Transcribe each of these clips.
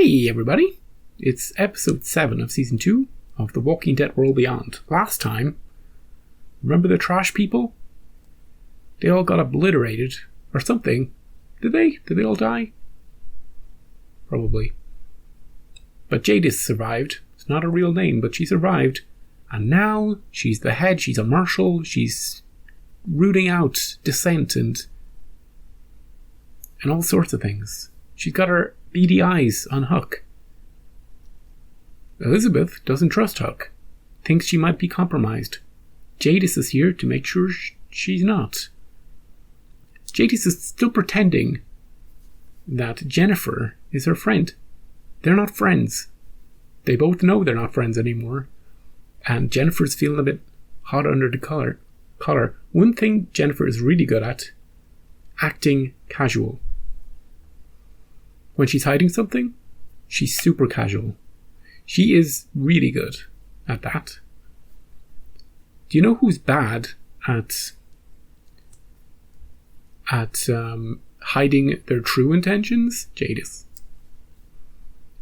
Hey everybody, it's episode 7 of season 2 of The Walking Dead World Beyond. Last time, remember the trash people? They all got obliterated, or something. Did they? Did they all die? Probably. But Jadis survived. It's not a real name, but she survived. And now she's the head, she's a marshal, she's rooting out dissent and all sorts of things. She's got her beady eyes on Huck. Elizabeth doesn't trust Huck. Thinks she might be compromised. Jadis is here to make sure she's not. Jadis is still pretending that Jennifer is her friend. They're not friends. They both know they're not friends anymore. And Jennifer's feeling a bit hot under the collar. One thing Jennifer is really good at, acting casual. When she's hiding something, she's super casual. She is really good at that. Do you know who's bad at hiding their true intentions? Jadis.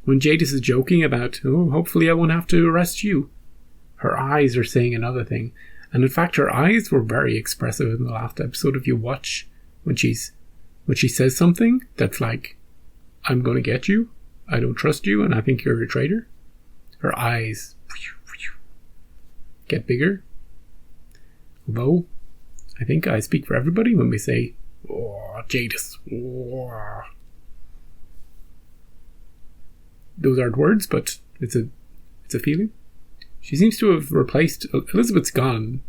When Jadis is joking about, oh, hopefully I won't have to arrest you, her eyes are saying another thing. And in fact, her eyes were very expressive in the last episode. If you watch when she says something that's like, I'm going to get you, I don't trust you, and I think you're a traitor, her eyes get bigger. Although, I think I speak for everybody when we say, oh, Jadis. Oh. Those aren't words, but it's a feeling. She seems to have replaced... Elizabeth's gone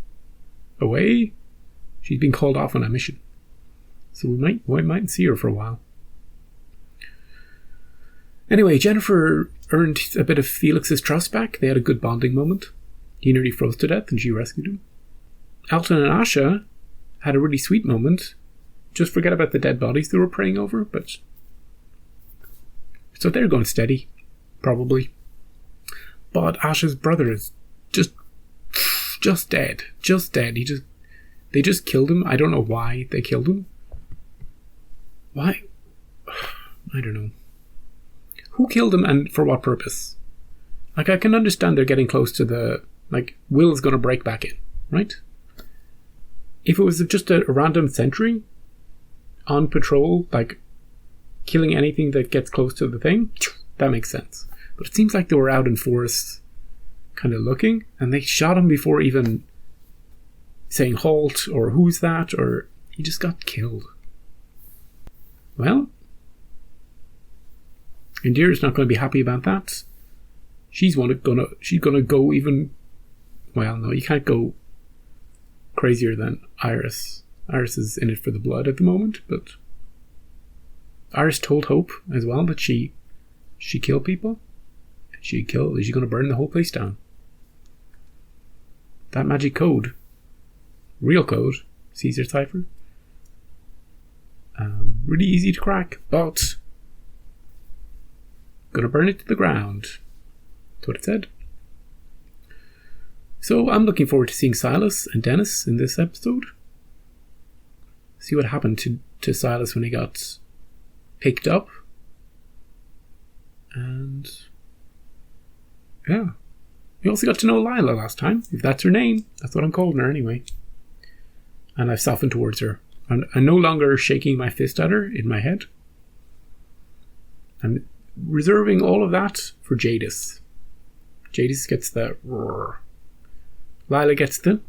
away. She's been called off on a mission. So we might see her for a while. Anyway, Jennifer earned a bit of Felix's trust back. They had a good bonding moment. He nearly froze to death and she rescued him. Alton and Asha had a really sweet moment. Just forget about the dead bodies they were praying over, but... So they're going steady. Probably. But Asha's brother is just dead. Just dead. They just killed him. I don't know why they killed him. Why? I don't know. Who killed him and for what purpose? Like, I can understand they're getting close to the... Like, Will's going to break back in, right? If it was just a random sentry on patrol, like, killing anything that gets close to the thing, that makes sense. But it seems like they were out in forest kind of looking, and they shot him before even saying halt, or who's that, or he just got killed. Well... Indira's not going to be happy about that. She's gonna go even... Well, no, you can't go crazier than Iris. Iris is in it for the blood at the moment, but... Iris told Hope as well that she killed people. She's going to burn the whole place down. That magic code. Real code. Caesar cipher. Really easy to crack, but... Gonna burn it to the ground. That's what it said. So I'm looking forward to seeing Silas and Dennis in this episode. See what happened to Silas when he got picked up. And yeah. We also got to know Lila last time. If that's her name. That's what I'm calling her anyway. And I've softened towards her. I'm no longer shaking my fist at her in my head. I'm reserving all of that for Jadis. Jadis gets the roar. Lila gets the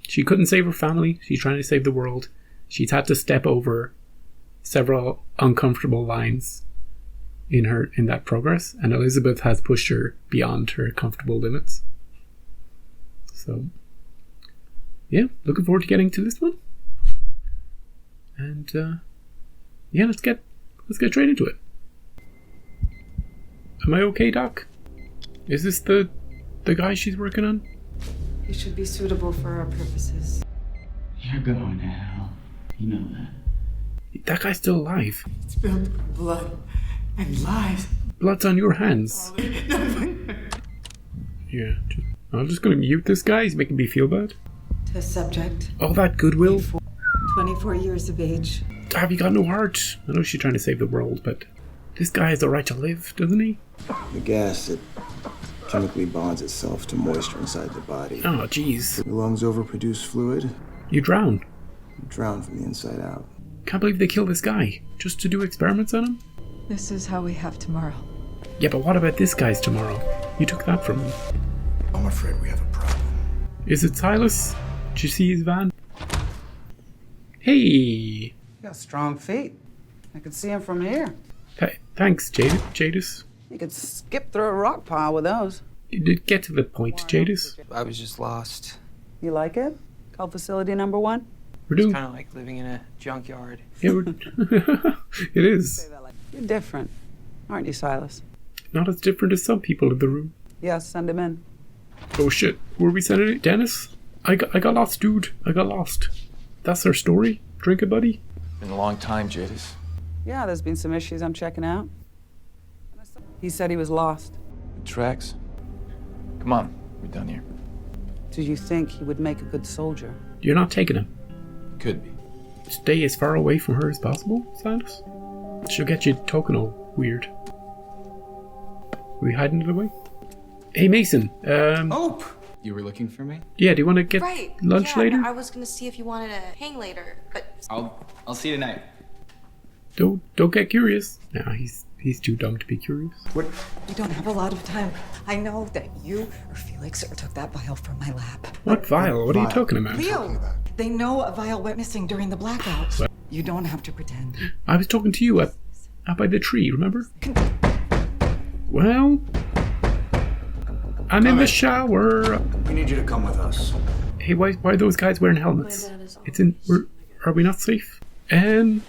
she couldn't save her family. She's trying to save the world. She's had to step over several uncomfortable lines in that progress, and Elizabeth has pushed her beyond her comfortable limits. So yeah, looking forward to getting to this one. And yeah, let's get straight into it. Am I okay, Doc? Is this the guy she's working on? He should be suitable for our purposes. You're going to hell. You know that. That guy's still alive. It's built of blood and lies. Blood's on your hands. Yeah. I'm just going to mute this guy. He's making me feel bad. Test subject. All that goodwill. 24 years of age. Have you got no heart? I know she's trying to save the world, but This guy has the right to live, doesn't he? The gas, it chemically bonds itself to moisture inside the body. Oh, jeez. The lungs overproduce fluid. You drown. You drown from the inside out. Can't believe they killed this guy. Just to do experiments on him? This is how we have tomorrow. Yeah, but what about this guy's tomorrow? You took that from him. I'm afraid we have a problem. Is it Silas? Did you see his van? Hey! You got strong feet. I could see him from here. Thanks, Jadis. You could skip through a rock pile with those. You did get to the point, Jadis. I was just lost. You like it? Called facility number 1? We're doing... Kind of like living in a junkyard. Yeah, it is. You're different, aren't you, Silas? Not as different as some people in the room. Yes, send him in. Oh shit, were we sending it? Dennis? I got lost, dude. I got lost. That's our story? Drink a buddy? Been a long time, Jadis. Yeah, there's been some issues I'm checking out. He said he was lost. It tracks. Come on, we're done here. Did you think he would make a good soldier? You're not taking him. Could be. Stay as far away from her as possible, Silas. She'll get you talking all weird. Are we hiding it away? Hey, Mason. Hope! You were looking for me? Yeah, do you want to get lunch later? I was gonna see if you wanted to hang later, but I'll see you tonight. Don't get curious. Nah, he's too dumb to be curious. We don't have a lot of time. I know that you or Felix took that vial from my lab. What vial? What are you talking about? Leo! They know a vial went missing during the blackout. What? You don't have to pretend. I was talking to you up by the tree, remember? Well, I'm in the shower. We need you to come with us. Hey, why are those guys wearing helmets? It's in. Are we not safe? And.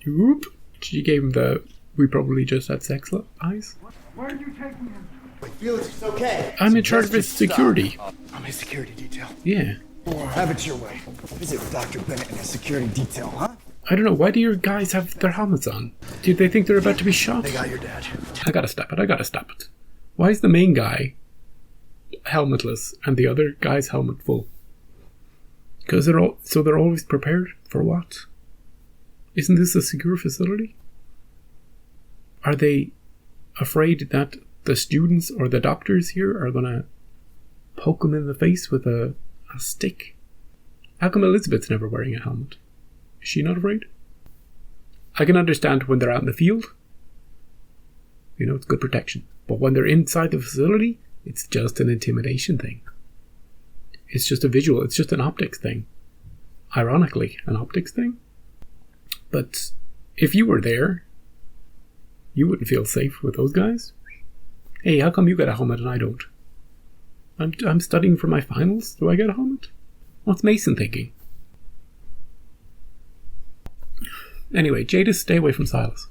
Oop. She gave him the. We probably just had sex eyes. Where are you taking him? Wait, Felix, it's okay. I'm in charge of his security. I'm his security detail. Yeah. Have it your way. Visit with Dr. Bennett and his security detail, huh? I don't know. Why do your guys have their helmets on? Do they think they're about to be shot? They got your dad. I gotta stop it. Why is the main guy helmetless and the other guy's helmet full? Because they're always prepared for what? Isn't this a secure facility? Are they afraid that the students or the doctors here are gonna poke them in the face with a stick? How come Elizabeth's never wearing a helmet? Is she not afraid? I can understand when they're out in the field. You know, it's good protection. But when they're inside the facility, it's just an intimidation thing. It's just a visual. It's just an optics thing. Ironically, an optics thing. But if you were there, you wouldn't feel safe with those guys. Hey, how come you get a helmet and I don't? I'm studying for my finals. Do I get a helmet? What's Mason thinking? Anyway, Jadis, stay away from Silas.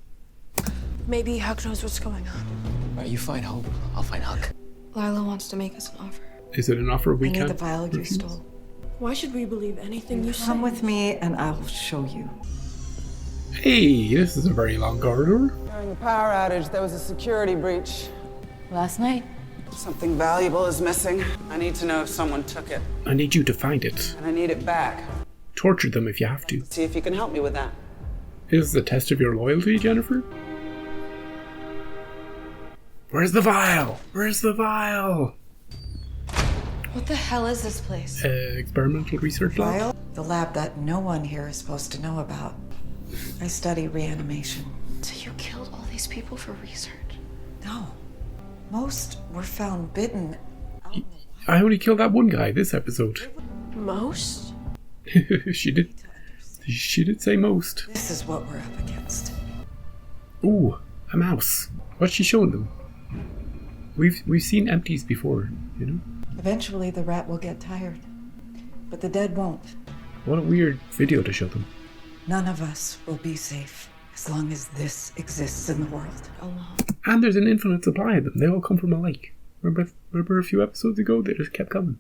maybe Huck knows what's going on. Right, you find Hope, I'll find Huck. Lila wants to make us an offer. Is it an offer we I need can't the vial you refuse? stole. Why should we believe anything you say? Come with me and I'll show you. Hey, this is a very long corridor. During the power outage, there was a security breach. Last night. Something valuable is missing. I need to know if someone took it, I need you to find it. and I need it back. Torture them if you have to. See if you can help me with that. Is the test of your loyalty, Jennifer? Where's the vial? Where's the vial? What the hell is this place? Experimental research lab? Vial? The lab that no one here is supposed to know about. I study reanimation. So you killed all these people for research? No. Most were found bitten. I only killed that one guy this episode. Most? She did say most. This is what we're up against. Ooh, a mouse. What's she showing them? We've seen empties before, you know? Eventually the rat will get tired. But the dead won't. What a weird video to show them. None of us will be safe as long as this exists in the world. Alone. And there's an infinite supply of them. They all come from a lake. Remember a few episodes ago? They just kept coming.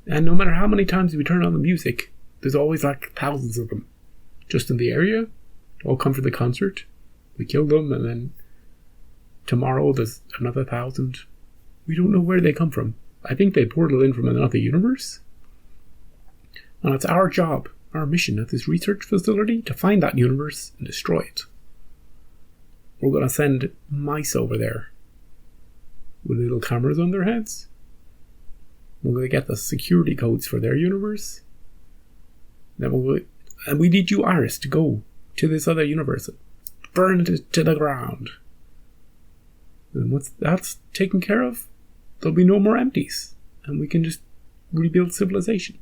And no matter how many times we turn on the music, there's always like thousands of them. Just in the area. All come from the concert. We kill them and then tomorrow there's another 1,000. We don't know where they come from. I think they portal in from another universe. And it's our job our mission at this research facility to find that universe and destroy it. We're going to send mice over there with little cameras on their heads. We're going to get the security codes for their universe. Then and we need you, Iris, to go to this other universe. Burn it to the ground. And once that's taken care of, there'll be no more empties. And we can just rebuild civilization.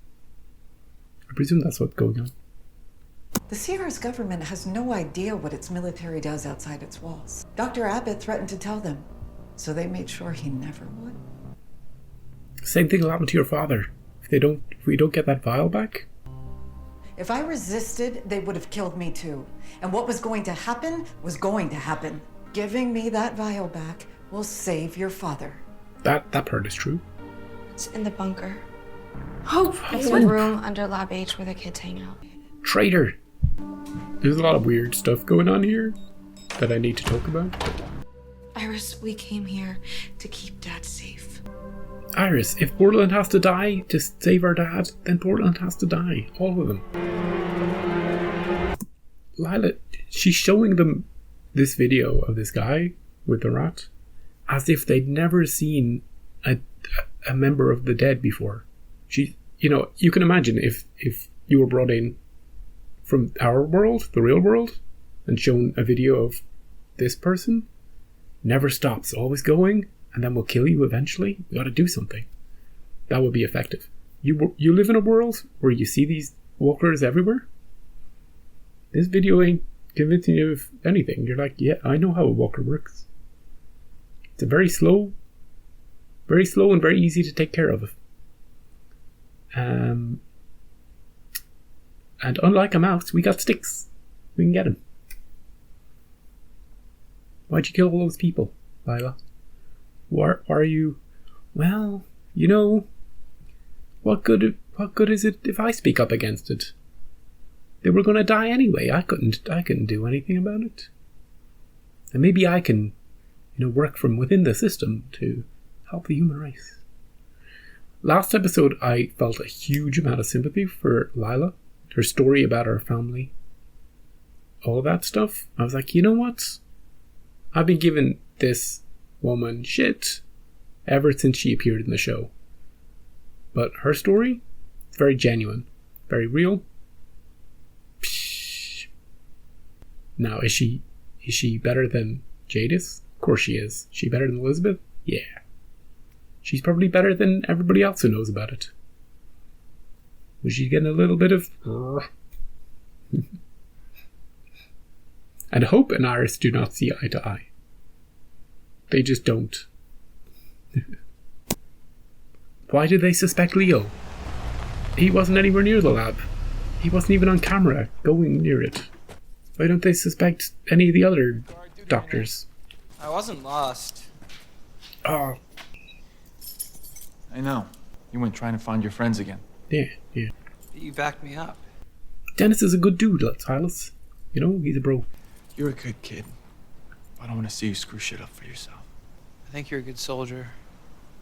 I presume that's what's going on. The Sierra's government has no idea what its military does outside its walls. Dr. Abbott threatened to tell them, so they made sure he never would. Same thing will happen to your father. If we don't get that vial back. If I resisted, they would have killed me too. And what was going to happen was going to happen. Giving me that vial back will save your father. That part is true. It's in the bunker. Oh, it's the room under Lab H where the kids hang out. Traitor! There's a lot of weird stuff going on here that I need to talk about. Iris, we came here to keep Dad safe. Iris, if Portland has to die to save our dad, then Portland has to die. All of them. Lila, she's showing them this video of this guy with the rat as if they'd never seen a member of the dead before. You can imagine if you were brought in from our world, the real world, and shown a video of this person, never stops, always going, and then will kill you eventually. You gotta do something. That would be effective. You live in a world where you see these walkers everywhere. This video ain't convincing you of anything. You're like, yeah, I know how a walker works. It's a very slow and very easy to take care of. And unlike a mouse, we got sticks. We can get him. Why'd you kill all those people, Lila? Why are you? Well, what good is it if I speak up against it? They were going to die anyway. I couldn't do anything about it. And maybe I can, work from within the system to help the human race. Last episode, I felt a huge amount of sympathy for Lila, her story about her family, all of that stuff. I was like, you know what? I've been giving this woman shit ever since she appeared in the show. But her story, it's very genuine, very real. Psh. Now, is she better than Jadis? Of course she is. Is she better than Elizabeth? Yeah. She's probably better than everybody else who knows about it. Was she getting a little bit of... And Hope and Iris do not see eye to eye. They just don't. Why did they suspect Leo? He wasn't anywhere near the lab. He wasn't even on camera going near it. Why don't they suspect any of the other doctors? I wasn't lost. Oh, I know. You went trying to find your friends again. yeah. You backed me up. Dennis is a good dude, Silas. He's a bro. You're a good kid. I don't want to see you screw shit up for yourself. I think you're a good soldier.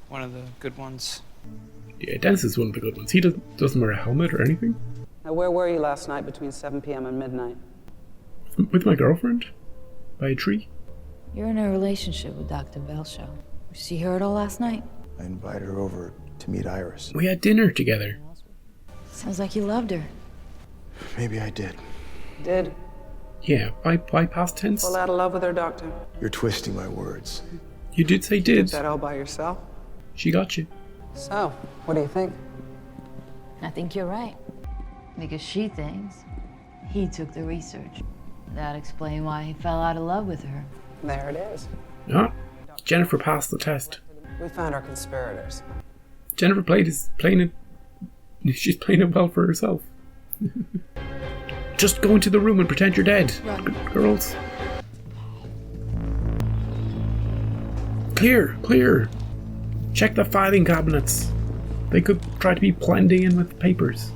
One of the good ones. Yeah, Dennis is one of the good ones. He doesn't wear a helmet or anything. Now, where were you last night between 7 p.m. and midnight? With my girlfriend. By a tree. You're in a relationship with Dr. Belshaw. Did she hear it all last night? I invited her over to meet Iris. We had dinner together. Sounds like you loved her. Maybe I did. Did. Yeah, by past tense. Fall out of love with her, Doctor. You're twisting my words. You did say You did did. that all by yourself? She got you. So, what do you think? I think you're right. Because she thinks he took the research. That explains why he fell out of love with her. There it is. Ah, Jennifer passed the test. We found our conspirators. Jennifer she's playing it well for herself. Just go into the room and pretend you're dead, girls. Clear. Check the filing cabinets. They could try to be blending in with papers.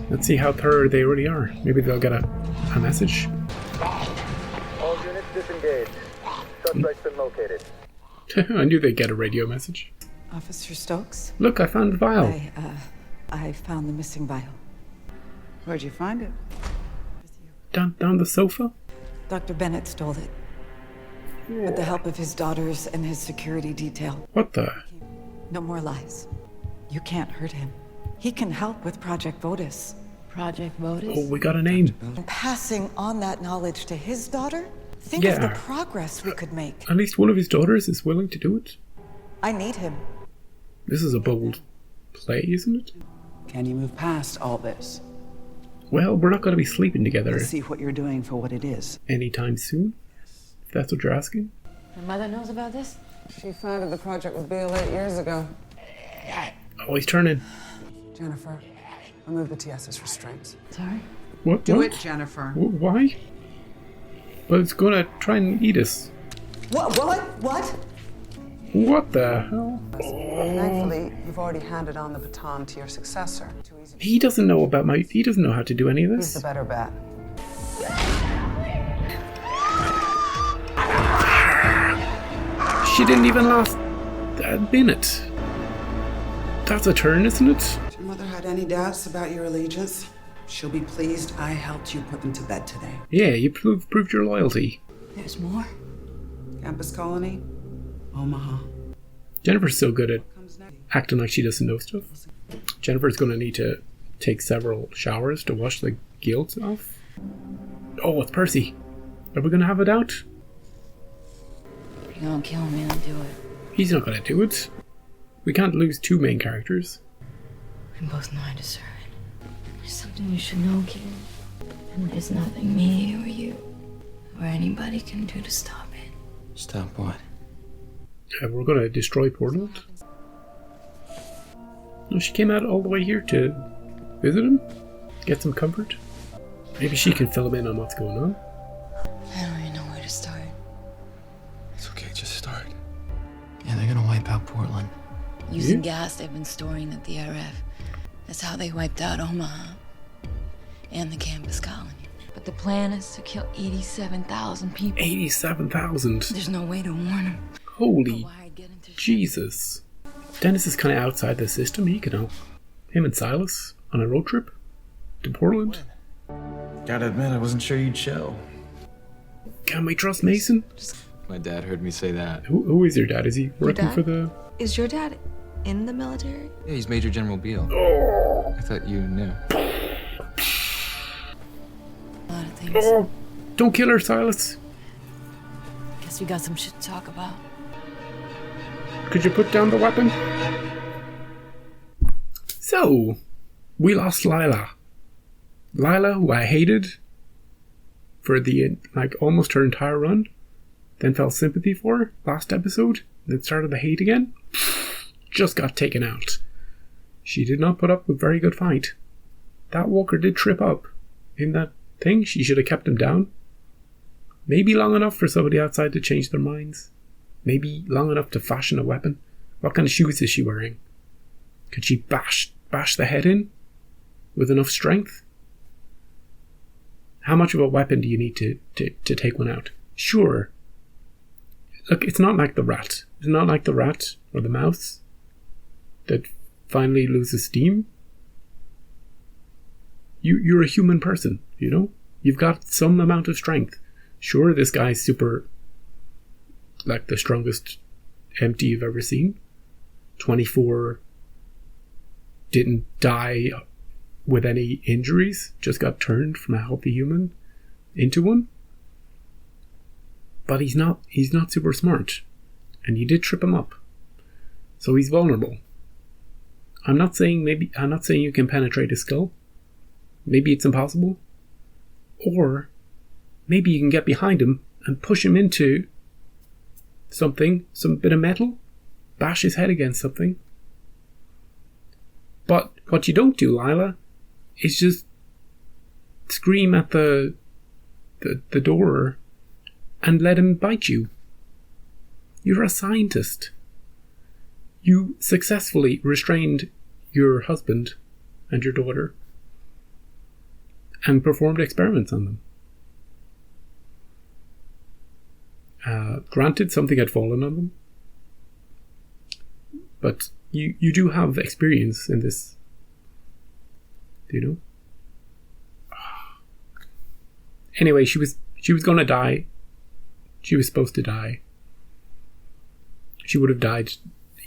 Let's see how thorough they really are. Maybe they'll get a message. All units disengaged. Suspect's been located. I knew they'd get a radio message. Officer Stokes? Look, I found the vial. I found the missing vial. Where'd you find it? Down the sofa? Dr. Bennett stole it. With the help of his daughters and his security detail. What the? No more lies. You can't hurt him. He can help with Project Votus. Project Votus? Oh, we got a name. And passing on that knowledge to his daughter? Think of the progress we could make. At least one of his daughters is willing to do it. I need him. This is a bold play, isn't it? Can you move past all this? Well, we're not going to be sleeping together Let's see what you're doing for what it is. anytime soon. If that's what you're asking. Your mother knows about this? She founded the project with Bill 8 years ago. Oh, he's turning. Jennifer, remove the TS's restraints. Sorry? What? Do what? it, Jennifer. Why? But it's going to try and eat us. What? What the hell? Thankfully, you've already handed on the baton to your successor. Too easy. He doesn't know about he doesn't know how to do any of He's the this. better bet. She didn't even last a minute. That's a turn, isn't it? If your mother had any doubts about your allegiance, she'll be pleased I helped you put them to bed today. Yeah, you proved your loyalty. There's more? Campus colony, Omaha. Jennifer's so good at Comes next. acting like she doesn't know stuff. Jennifer's going to need to take several showers to wash the guilt off. Oh, it's Percy. Are we going to have a doubt? You're gonna kill me, then do it. He's not going to do it. We can't lose two main characters. We both know I deserve it. There's something you should know, kid. And there's nothing me or you or anybody can do to stop it. Stop what? We're going to destroy Portland. No, she came out all the way here to visit him, get some comfort. Maybe she can fill him in on what's going on. I don't even know where to start. It's okay, just start. Yeah, they're gonna wipe out Portland. Using gas they've been storing at the RF. That's how they wiped out Omaha and the campus colony. But the plan is to kill 87,000 people. 87,000. There's no way to warn them. Holy Jesus. Dennis is kind of outside the system. He could help. Him and Silas on a road trip to Portland. Gotta admit, I wasn't sure you'd show. Can we trust Mason? My dad heard me say that. Who is your dad? Is he working dad? for the... Is your dad in the military? Yeah, he's Major General Beale. I thought you knew. A lot of things. Oh, don't kill her, Silas. Guess we got some shit to talk about. Could you put down the weapon? So, we lost Lila. Lila, who I hated for the, almost her entire run, then felt sympathy for her last episode, then started to hate again, just got taken out. She did not put up a very good fight. That walker did trip up in that thing. She should have kept him down. Maybe long enough for somebody outside to change their minds. Maybe long enough to fashion a weapon. What kind of shoes is she wearing? Could she bash the head in with enough strength? How much of a weapon do you need to take one out? Sure. Look, it's not like the rat. It's not like the rat or the mouse that finally loses steam. You're a human person, you know? You've got some amount of strength. Sure, this guy's super, like the strongest empty you've ever seen. 24, didn't die with any injuries, just got turned from a healthy human into one. But he's not super smart. And you did trip him up. So he's vulnerable. I'm not saying you can penetrate his skull. Maybe it's impossible. Or maybe you can get behind him and push him into something, some bit of metal, bash his head against something. But what you don't do, Lila, is just scream at the door and let him bite you. You're a scientist. You successfully restrained your husband and your daughter and performed experiments on them. Granted, something had fallen on them, but you do have experience in this, you know? Anyway, she was going to die. She was supposed to die. She would have died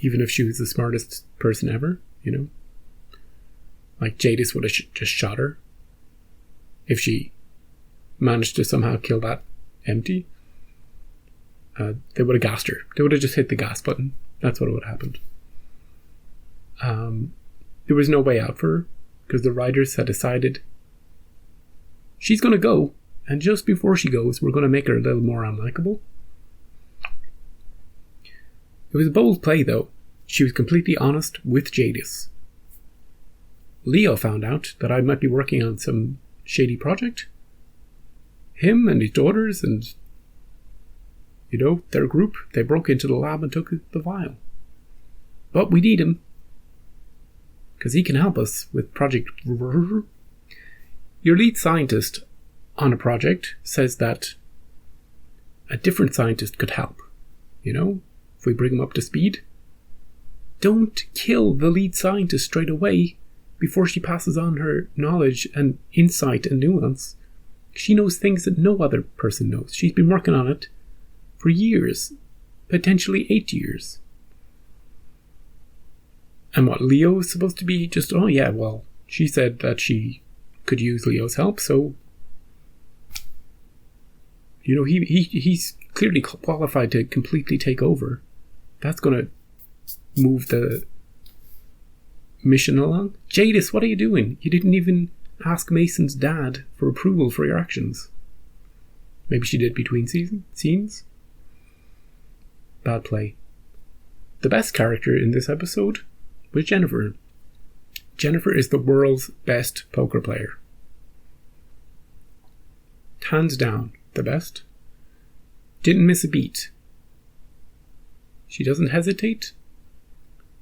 even if she was the smartest person ever, you know? Like, Jadis would have just shot her if she managed to somehow kill that empty. They would have gassed her. They would have just hit the gas button. That's what would have happened. There was no way out for her because the writers had decided she's going to go, and just before she goes, we're going to make her a little more unlikable. It was a bold play, though. She was completely honest with Jadis. Leo found out that I might be working on some shady project. Him and his daughters and, you know, their group, they broke into the lab and took the vial. But we need him, because he can help us with Project... Your lead scientist on a project says that a different scientist could help, you know, if we bring him up to speed. Don't kill the lead scientist straight away before she passes on her knowledge and insight and nuance. She knows things that no other person knows. She's been working on it for years, potentially 8 years. And what, Leo is supposed to be just, oh yeah, well, she said that she could use Leo's help, so, you know, he's clearly qualified to completely take over. That's going to move the mission along. Jadis, what are you doing? You didn't even ask Mason's dad for approval for your actions. Maybe she did between scenes. Bad play. The best character in this episode was Jennifer. Jennifer is the world's best poker player. Hands down, the best. Didn't miss a beat. She doesn't hesitate.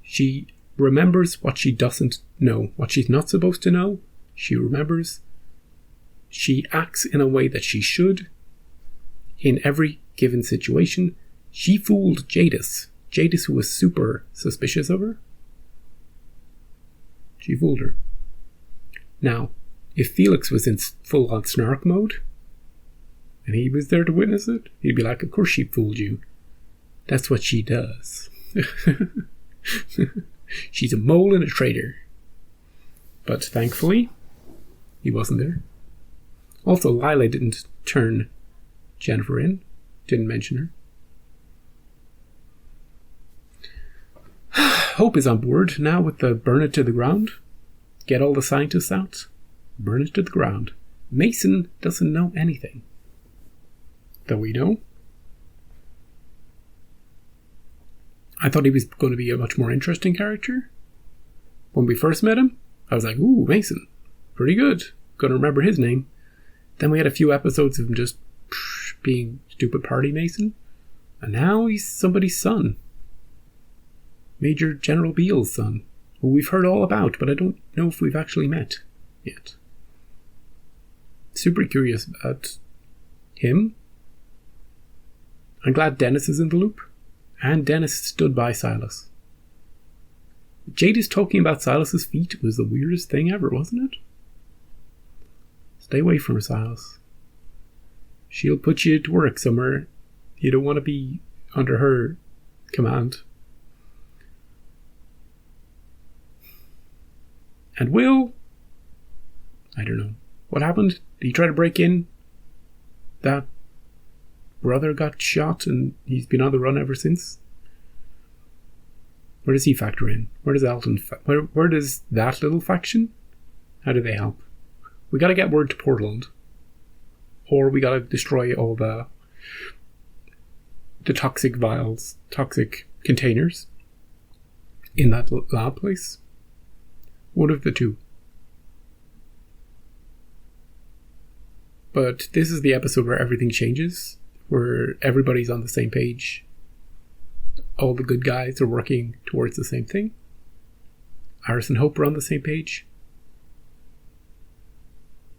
She remembers what she doesn't know, what she's not supposed to know. She remembers. She acts in a way that she should. In every given situation, she fooled Jadis. Jadis, who was super suspicious of her. She fooled her. Now, if Felix was in full-on snark mode, and he was there to witness it, he'd be like, of course she fooled you. That's what she does. She's a mole and a traitor. But thankfully, he wasn't there. Also, Lila didn't turn Jennifer in. Didn't mention her. Hope is on board now with the burn it to the ground. Get all the scientists out. Burn it to the ground. Mason doesn't know anything. That we know. I thought he was going to be a much more interesting character. When we first met him, I was like, ooh, Mason. Pretty good. Gonna remember his name. Then we had a few episodes of him just being stupid party Mason. And now he's somebody's son. Major General Beale's son. Who we've heard all about, but I don't know if we've actually met yet. Super curious about him. I'm glad Dennis is in the loop. And Dennis stood by Silas. Jadis talking about Silas's feet was the weirdest thing ever, wasn't it? Stay away from her, Silas. She'll put you to work somewhere. You don't want to be under her command. And Will? I don't know. What happened? Did he try to break in? That brother got shot and he's been on the run ever since? Where does he factor in? Where does Alton... Where does that little faction? How do they help? We gotta get word to Portland. Or we gotta destroy all the toxic vials, toxic containers in that lab place. One of the two. But this is the episode where everything changes, where everybody's on the same page. All the good guys are working towards the same thing. Iris and Hope are on the same page.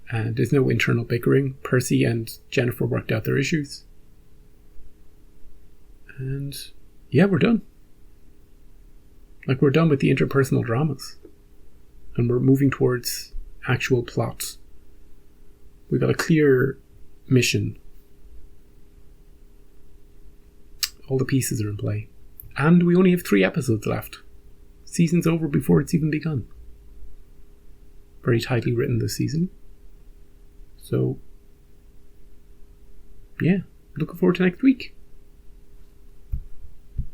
And there's no internal bickering. Percy and Jennifer worked out their issues. And yeah, we're done. Like, we're done with the interpersonal dramas. And we're moving towards actual plots. We got a clear mission. All the pieces are in play. And we only have 3 episodes left. Season's over before it's even begun. Very tightly written this season. So, yeah, looking forward to next week.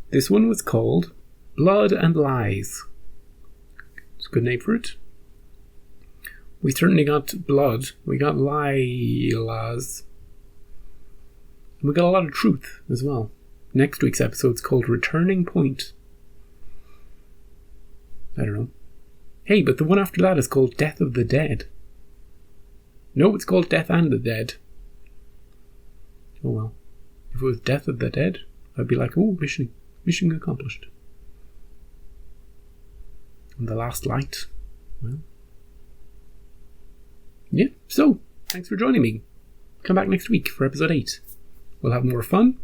This one was called Blood and Lies. It's a good name for it. We certainly got blood, we got lies, and we got a lot of truth as well. Next week's episode's called Returning Point. I don't know. Hey, but the one after that is called Death of the Dead. No, it's called Death and the Dead. Oh well. If it was Death of the Dead, I'd be like, oh, mission accomplished. And The Last Light. Well. Yeah, so, thanks for joining me. Come back next week for episode 8. We'll have more fun.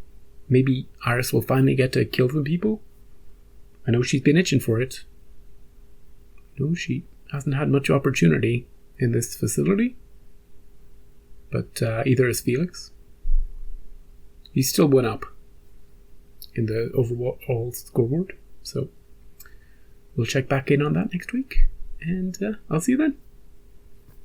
Maybe Iris will finally get to kill some people. I know she's been itching for it. No, she hasn't had much opportunity in this facility. But either is Felix. He's still 1 up in the overall scoreboard. So we'll check back in on that next week. And I'll see you then.